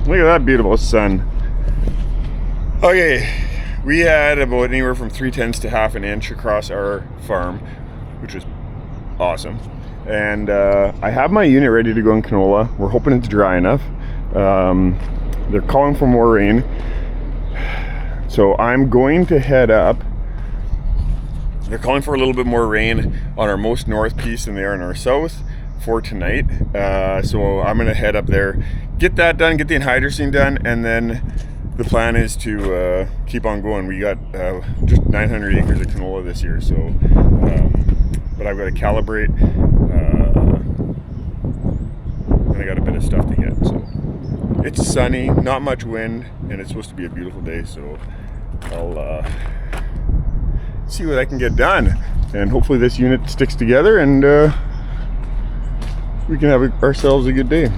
Look at that beautiful sun. Okay, we had about anywhere from 3/10 to half an inch across our farm, which was awesome. And I have my unit ready to go in canola. We're hoping it's dry enough. They're calling for more rain. So I'm going to head up. They're calling for a little bit more rain on our most north piece than they are in our south for tonight. So I'm gonna head up there, get that done, get the anhydrosine done, and then the plan is to keep on going. We got just 900 acres of canola this year, so but I've got to calibrate, and I got a bit of stuff to get. So it's sunny, not much wind, and it's supposed to be a beautiful day. So I'll see what I can get done, and hopefully this unit sticks together, and we can have ourselves a good day.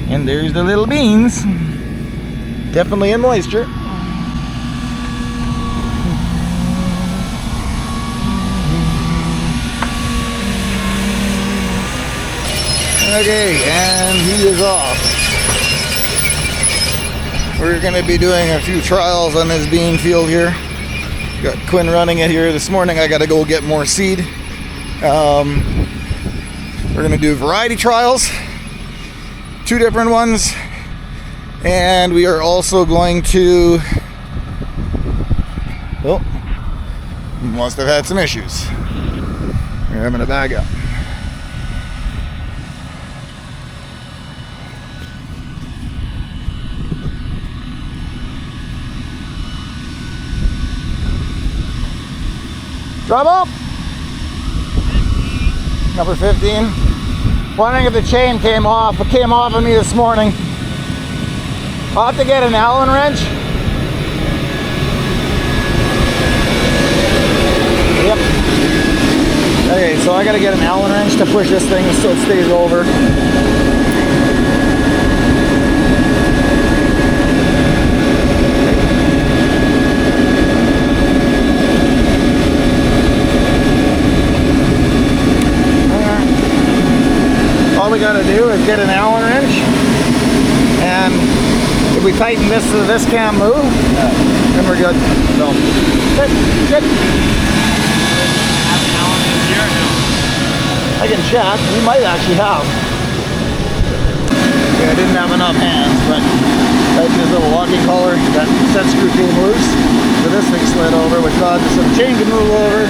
And there's the little beans. Definitely in moisture. Okay, and he is off. We're going to be doing a few trials on this bean field here. Got Quinn running it here this morning. I got to go get more seed. We're going to do variety trials. 2 different ones, and we are also going to, oh, must have had some issues. Here, I'm gonna bag up. Drop up. Number 15. Wondering if the chain came off. It came off on me this morning. I'll have to get an Allen wrench. Yep. Okay, so I gotta get an Allen wrench to push this thing so it stays over. All we gotta do is get an Allen wrench, and if we tighten this so this can't move, then we're good. So, good. Have an Allen wrench here or no? I can check. We might actually have. Yeah, I didn't have enough hands, but tighten this little locking collar. That set screw came loose, so this thing slid over, which caused so the chain to move over.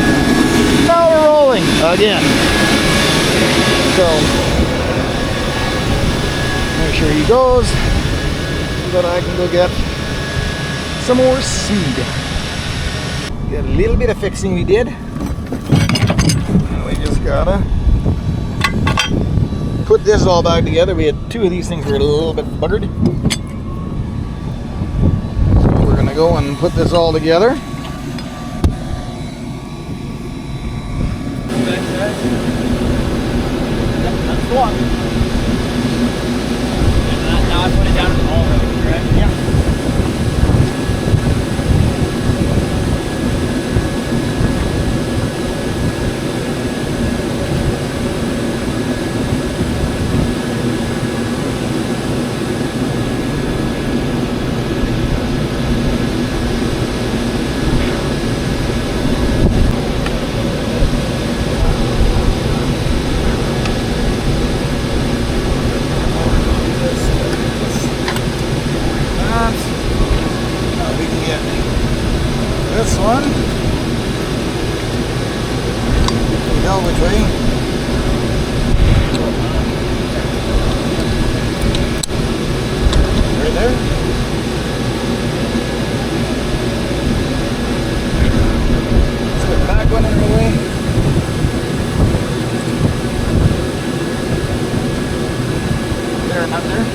Now we're rolling again. So. Make sure he goes so that I can go get some more seed. Got a little bit of fixing we did. We just gotta put this all back together. We had 2 of these things were a little bit buggered. So we're gonna go and put this all together. That's the one. I put it down in the hall, correct? Yeah. This one, tell which way. Right there. Let's get the back one in the way. There, not there.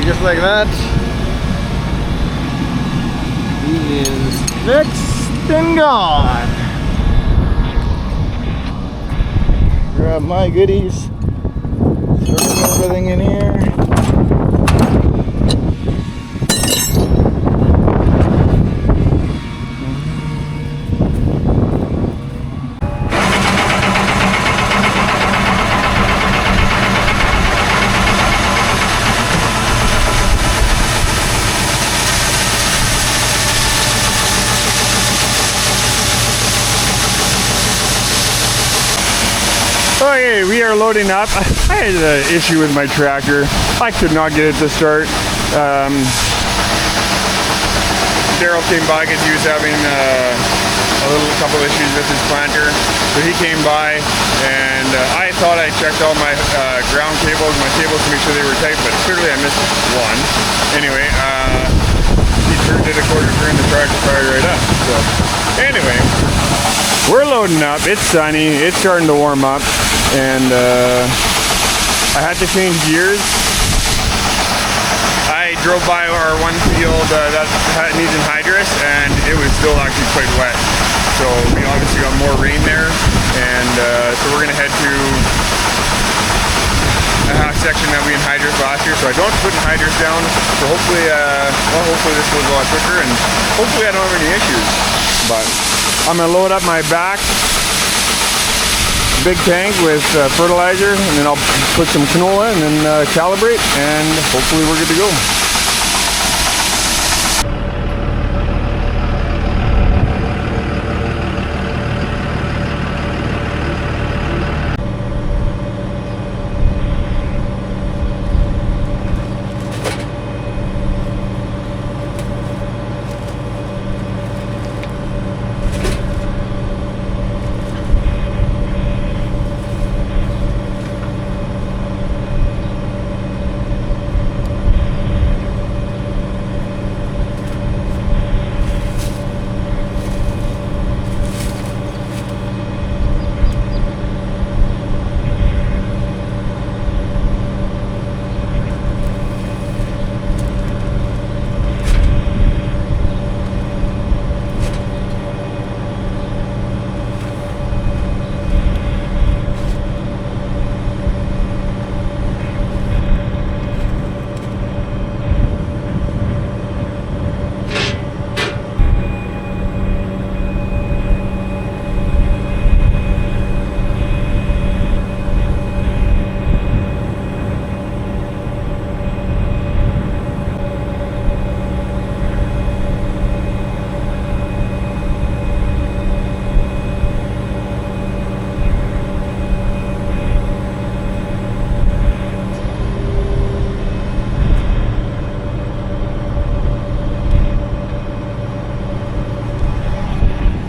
just like that. He is fixed and gone. Grab my goodies, throw everything in here. Okay, we are loading up. I had an issue with my tractor. I could not get it to start. Daryl came by because he was having a couple issues with his planter. So he came by and I thought I checked all my ground cables, my cables to make sure they were tight, but clearly I missed one. Anyway, he did a quarter turn, the tractor fired right up. So anyway, we're loading up. It's sunny. It's starting to warm up, and I had to change gears. I drove by our one field that needs anhydrous, and it was still actually quite wet. So we obviously got more rain there, and so we're gonna head to a half section that we anhydrous last year. So I don't have to put anhydrous down. So hopefully, hopefully this goes a lot quicker, and hopefully I don't have any issues. But I'm gonna load up my back big tank with fertilizer, and then I'll put some canola and then calibrate, and hopefully we're good to go.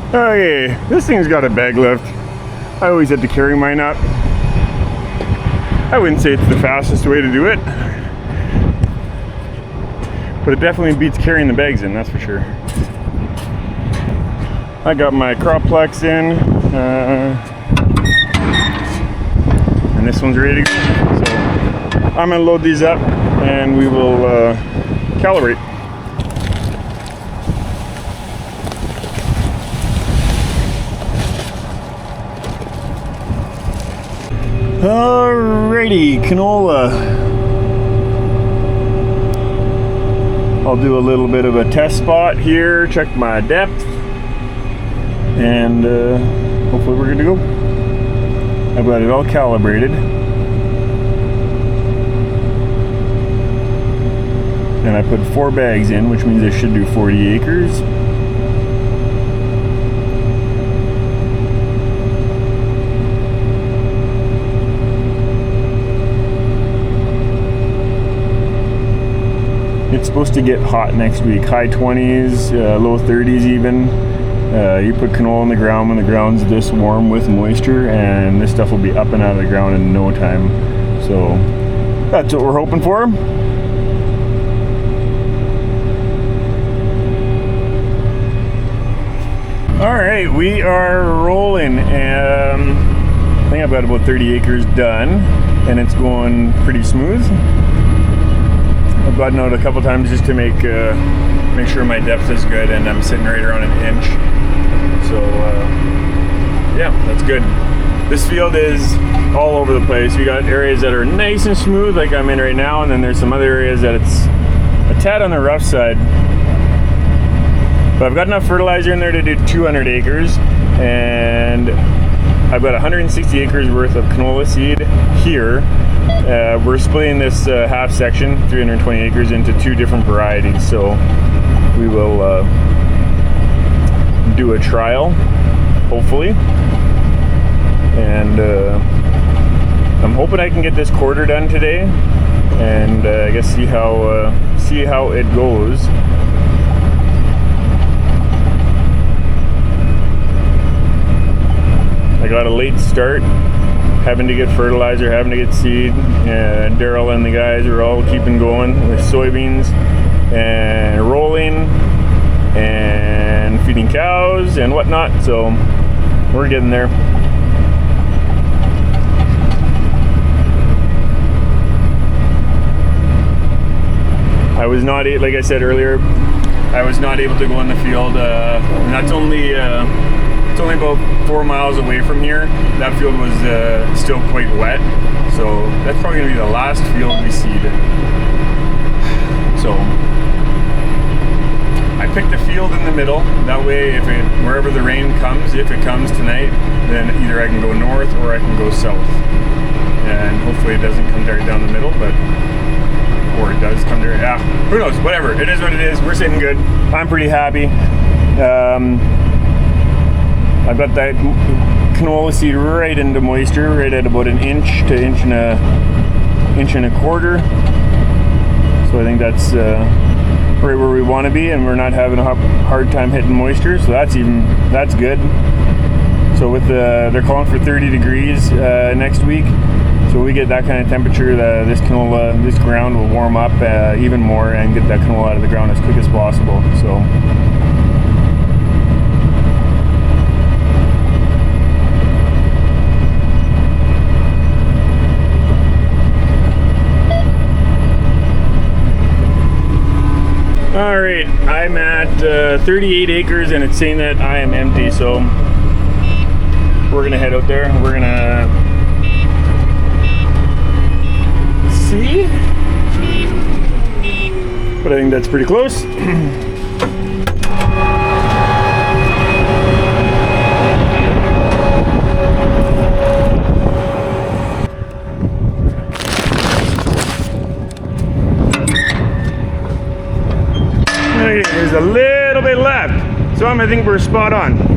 Okay, this thing's got a bag lift. I always had to carry mine up. I wouldn't say it's the fastest way to do it, but it definitely beats carrying the bags in, that's for sure. I got my Croplex in, and this one's ready to go. So I'm gonna load these up and we will calibrate. Alrighty, canola. I'll do a little bit of a test spot here, check my depth, and hopefully we're good to go. I've got it all calibrated. And I put 4 bags in, which means I should do 40 acres. It's supposed to get hot next week, high 20s, low 30s even. You put canola in the ground when the ground's this warm with moisture, and this stuff will be up and out of the ground in no time. So that's what we're hoping for. All right, we are rolling. I think I've got about 30 acres done, and it's going pretty smooth. I've gotten out a couple times just to make sure my depth is good, and I'm sitting right around an inch. So yeah, that's good. This field is all over the place. We got areas that are nice and smooth, like I'm in right now, and then there's some other areas that it's a tad on the rough side. But I've got enough fertilizer in there to do 200 acres, and I've got 160 acres worth of canola seed here. We're splitting this half section, 320 acres, into 2 different varieties. So we will do a trial, hopefully. And I'm hoping I can get this quarter done today, and I guess see how it goes. I got a late start, having to get fertilizer, having to get seed. Daryl and the guys are all keeping going with soybeans and rolling and feeding cows and whatnot. So we're getting there. I was not, like I said earlier, I was not able to go in the field, and that's only it's only about 4 miles away from here. That field was still quite wet, so that's probably going to be the last field we seed. So I picked a field in the middle. That way, wherever the rain comes, if it comes tonight, then either I can go north or I can go south, and hopefully it doesn't come right down the middle, or it does come there. Yeah, who knows? Whatever. It is what it is. We're sitting good. I'm pretty happy. I've got that canola seed right into moisture, right at about an inch to inch and a quarter. So I think that's right where we want to be, and we're not having a hard time hitting moisture. So that's good. So with they're calling for 30 degrees next week. So we get that kind of temperature, this ground will warm up even more and get that canola out of the ground as quick as possible. So all right, I'm at 38 acres, and it's saying that I am empty. So we're gonna head out there. We're gonna see, but I think that's pretty close. Okay, there's a little bit left, so I think we're spot on.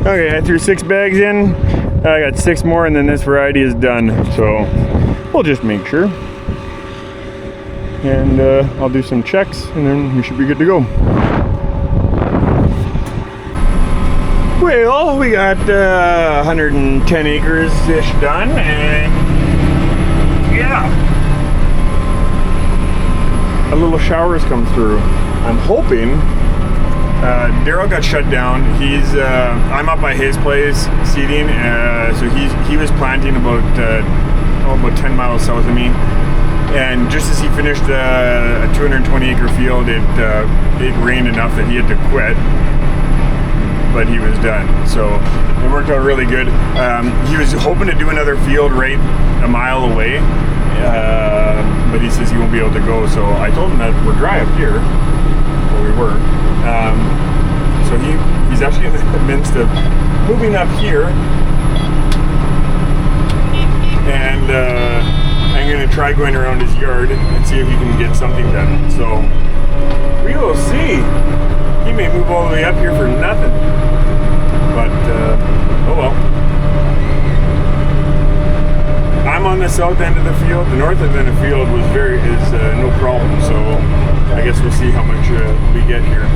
Okay, I threw 6 bags in. I got 6 more, and then this variety is done. So we'll just make sure. And I'll do some checks, and then we should be good to go. Well, we got 110 acres-ish done, and yeah. A little showers come through. I'm hoping. Daryl got shut down. I'm up by his place seeding, so he was planting about 10 miles south of me. And just as he finished a 220 acre field, it rained enough that he had to quit. but he was done. So it worked out really good. He was hoping to do another field right a mile away, but he says he won't be able to go. So I told him that we're dry up here, where we were. So he's actually in the midst of moving up here, and I'm going to try going around his yard and see if he can get something done. So we will see. He may move all the way up here for nothing, but oh well. I'm on the south end of the field. The north end of the field is no problem. So I guess we'll see how much we get here.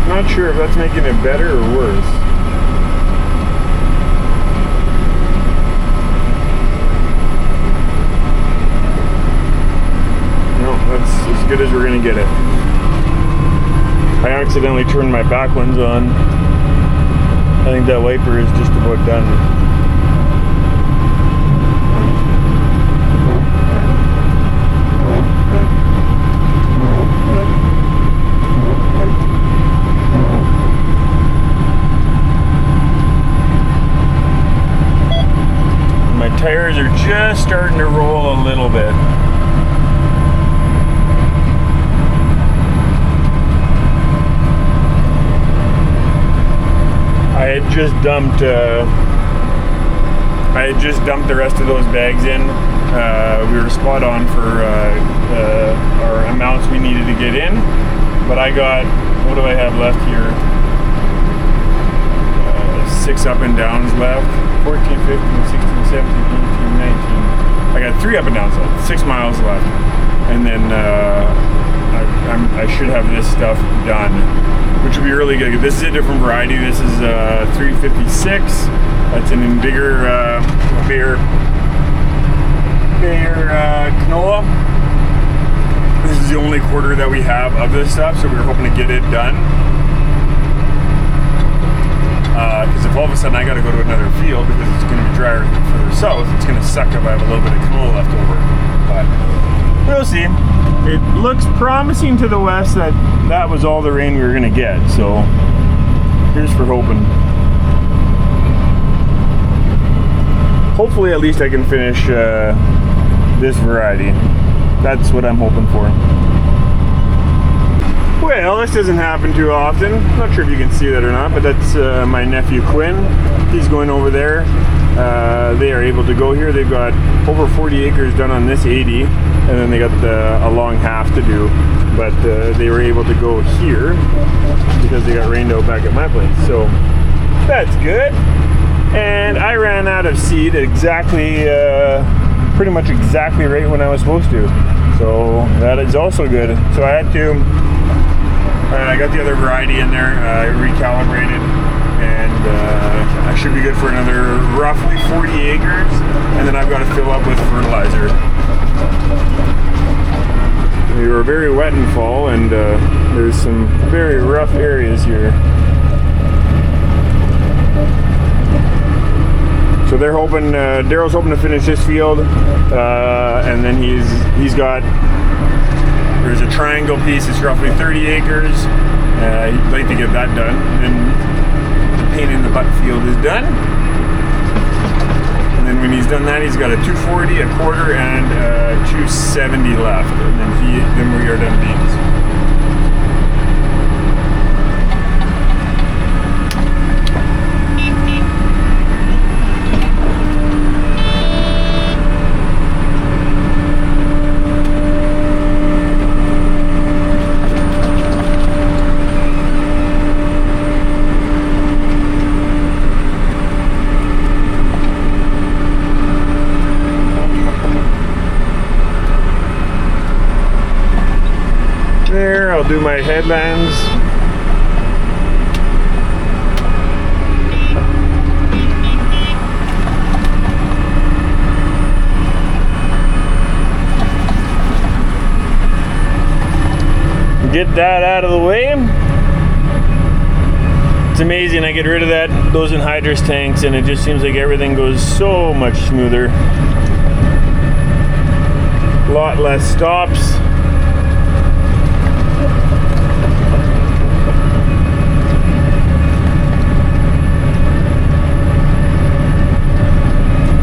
Not sure if that's making it better or worse. No, that's as good as we're gonna get it. I accidentally turned my back ones on. I think that wiper is just about done. Tires are just starting to roll a little bit. I had just dumped the rest of those bags in. We were spot on for our amounts we needed to get in, but I got, what do I have left here? 6 up and downs left. 14, 15, 16, 17, 18, 19. I got 3 up and downs left, 6 miles left. And then I should have this stuff done, which would be really good. This is a different variety. This is 356. That's an bigger canola. This is the only quarter that we have of this stuff, so we were hoping to get it done. Because if all of a sudden I got to go to another field because it's going to be drier further south, it's going to suck if I have a little bit of canola left over. But we'll see. It looks promising to the west that that was all the rain we were going to get. So here's for hoping. Hopefully at least I can finish this variety. That's what I'm hoping for. Well, this doesn't happen too often. I'm not sure if you can see that or not, but that's my nephew Quinn. He's going over there. They are able to go here. They've got over 40 acres done on this 80, and then they got a long half to do. But they were able to go here because they got rained out back at my place. So that's good. And I ran out of seed exactly, pretty much exactly right when I was supposed to. So that is also good. So I had to. I got the other variety in there, recalibrated, and I should be good for another roughly 40 acres, and then I've got to fill up with fertilizer. We were very wet in fall, and there's some very rough areas here. So they're hoping, Daryl's hoping to finish this field, and then he's got, there's a triangle piece, it's roughly 30 acres. He'd like to get that done. And the pain in the butt field is done. And then when he's done that, he's got a 240, a quarter, and 270 left. And then we are done beans. There, I'll do my headlands. get that out of the way. It's amazing. I get rid of those anhydrous tanks, and it just seems like everything goes so much smoother. A lot less stops.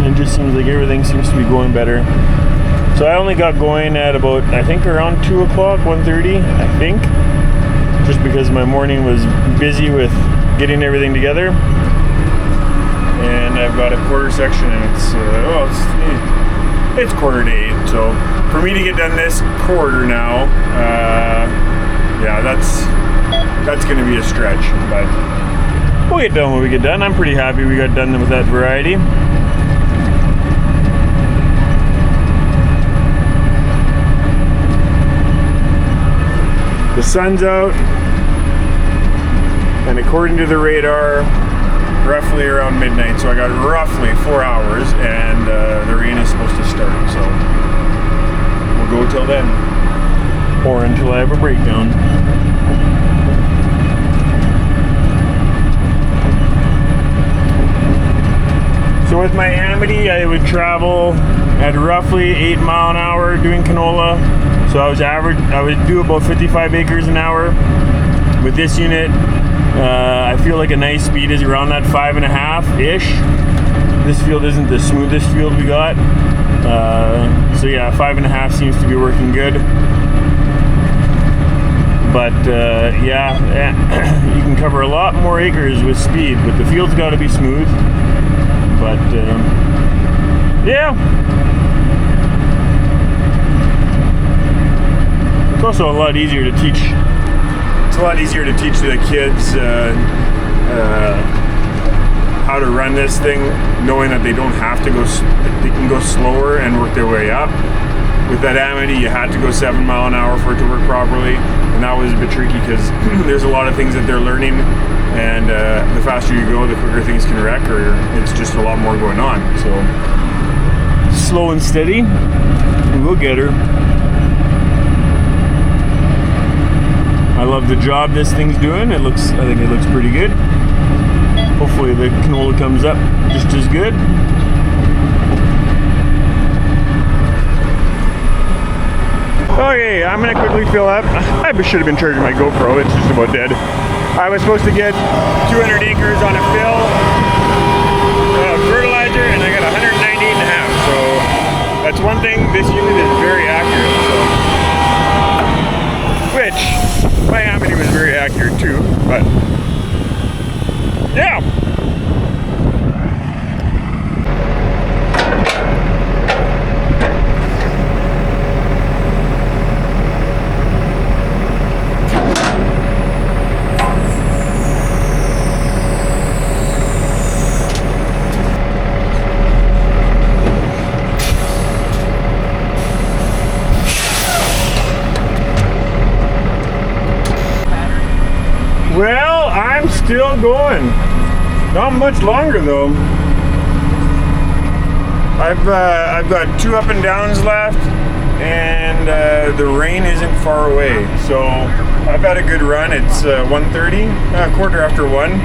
It just seems like everything seems to be going better. So I only got going at about, I think around 2 o'clock, 1:30, I think. Just because my morning was busy with getting everything together. And I've got a quarter section, and it's 7:45. So for me to get done this quarter now, yeah, that's going to be a stretch. But we'll get done when we get done. I'm pretty happy we got done with that variety. The sun's out, and according to the radar, roughly around midnight. So I got roughly 4 hours, and the rain is supposed to start. So we'll go till then, or until I have a breakdown. So with my Amity, I would travel at roughly 8 mile an hour doing canola. So I would do about 55 acres an hour. With this unit, I feel like a nice speed is around that 5.5-ish. This field isn't the smoothest field we got. So yeah, 5.5 seems to be working good. But yeah, you can cover a lot more acres with speed, but the field's got to be smooth. But yeah. It's also a lot easier to teach. It's a lot easier to teach the kids how to run this thing, knowing that they don't have to go. They can go slower and work their way up. With that Amity, you had to go 7 mile an hour for it to work properly, and that was a bit tricky because there's a lot of things that they're learning, and the faster you go, the quicker things can wreck, or it's just a lot more going on. So slow and steady, we'll get her. I love the job this thing's doing. I think it looks pretty good. Hopefully the canola comes up just as good. Okay, I'm gonna quickly fill up. I should have been charging my GoPro, it's just about dead. I was supposed to get 200 acres on a fill of fertilizer, and I got 198.5. So that's one thing, this unit is very accurate. So. Which, my Amity was very accurate too, but yeah. Well, I'm still going. Not much longer though. I've got 2 up and downs left, and the rain isn't far away. So I've had a good run. It's 1:30, quarter after 1,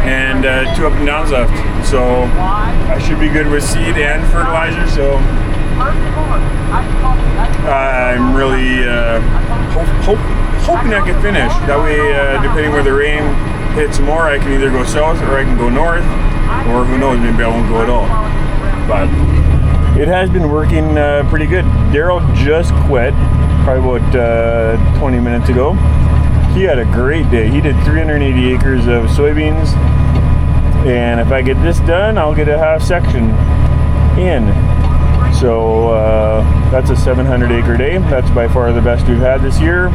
and 2 up and downs left. So I should be good with seed and fertilizer. So I'm really hoping I can finish. That way, depending where the rain hits more, I can either go south or I can go north, or who knows, maybe I won't go at all. But it has been working pretty good. Daryl just quit probably about 20 minutes ago. He had a great day. He did 380 acres of soybeans, and if I get this done, I'll get a half section in. So that's a 700 acre day. That's by far the best we've had this year.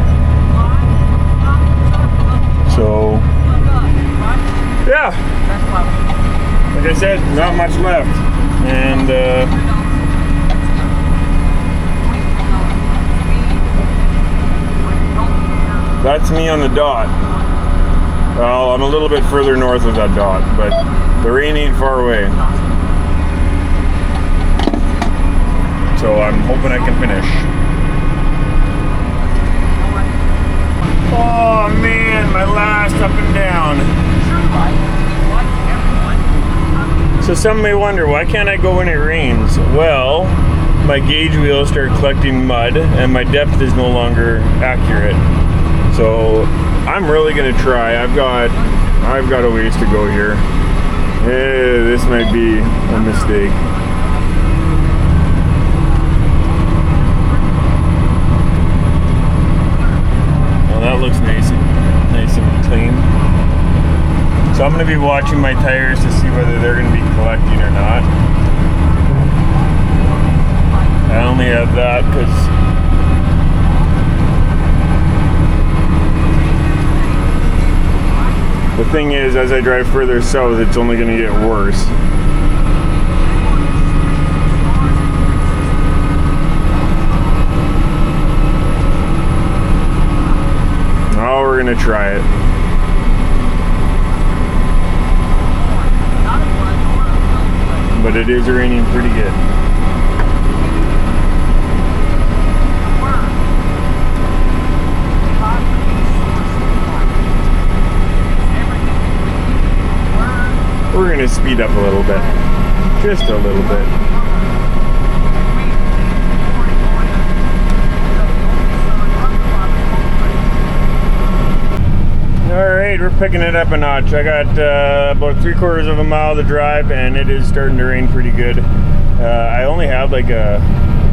So yeah, like I said, not much left, and that's me on the dot. Well, I'm a little bit further north of that dot, but the rain ain't far away. So I'm hoping I can finish. Oh man, my last up and down. So some may wonder, why can't I go when it rains? Well, my gauge wheels start collecting mud and my depth is no longer accurate. So I'm really gonna try. I've got a ways to go here. This might be a mistake. Well, that looks nice and clean. So I'm going to be watching my tires to see whether they're going to be collecting or not. I only have that because the thing is, as I drive further south, it's only going to get worse. Oh, we're going to try it. But it is raining pretty good. We're going to speed up a little bit. Just a little bit. Alright, we're picking it up a notch. I got about 3/4 of a mile to drive and it is starting to rain pretty good. I only have like a,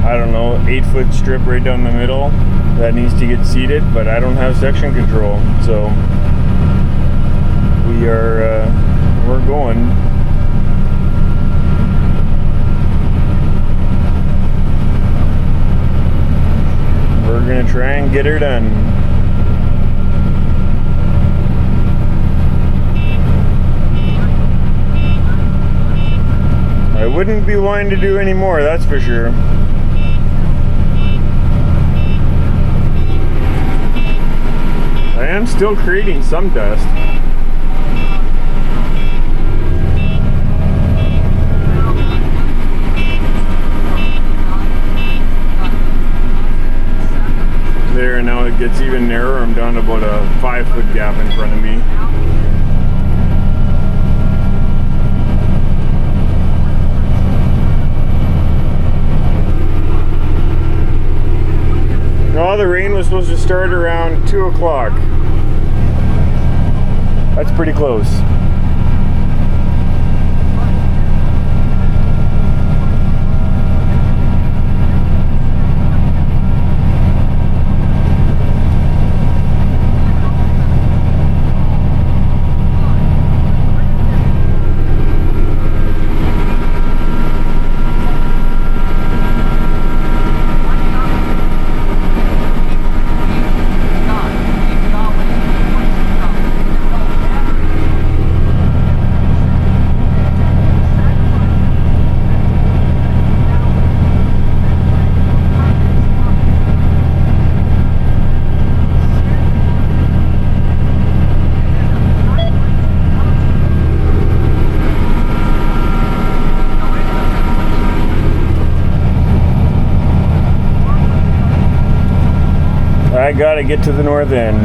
I don't know, 8-foot strip right down the middle that needs to get seeded, but I don't have section control. So we're going. We're gonna try and get her done. I wouldn't be wanting to do any more, that's for sure. I am still creating some dust. There, now it gets even narrower. I'm down to about a 5-foot gap in front of me. Oh, the rain was supposed to start around 2 o'clock. That's pretty close. I gotta get to the north end.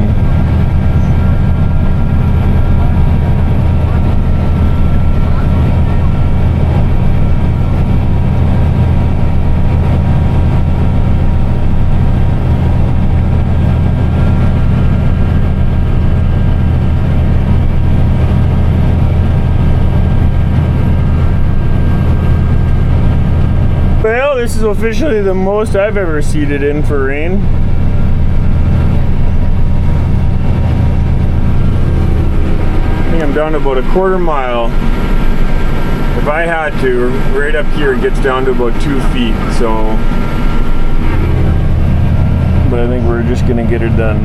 Well, this is officially the most I've ever seeded in for rain. I'm down to about a 1/4 mile. If I had to, right up here it gets down to about 2 feet, so but I think we're just gonna get her done.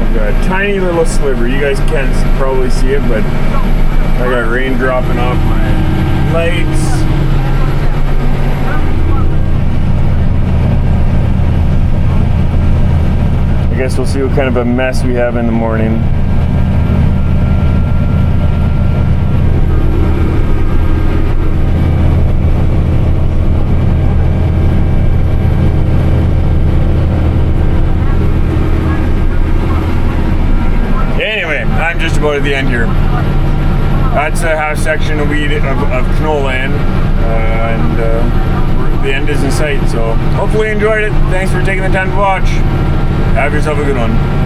I've got a tiny little sliver. You guys can't probably see it, but I got rain dropping off my lights. I guess we'll see what kind of a mess we have in the morning. I'm just about at the end here. That's a half section of canola end, and the end is in sight. So hopefully you enjoyed it. Thanks for taking the time to watch. Have yourself a good one.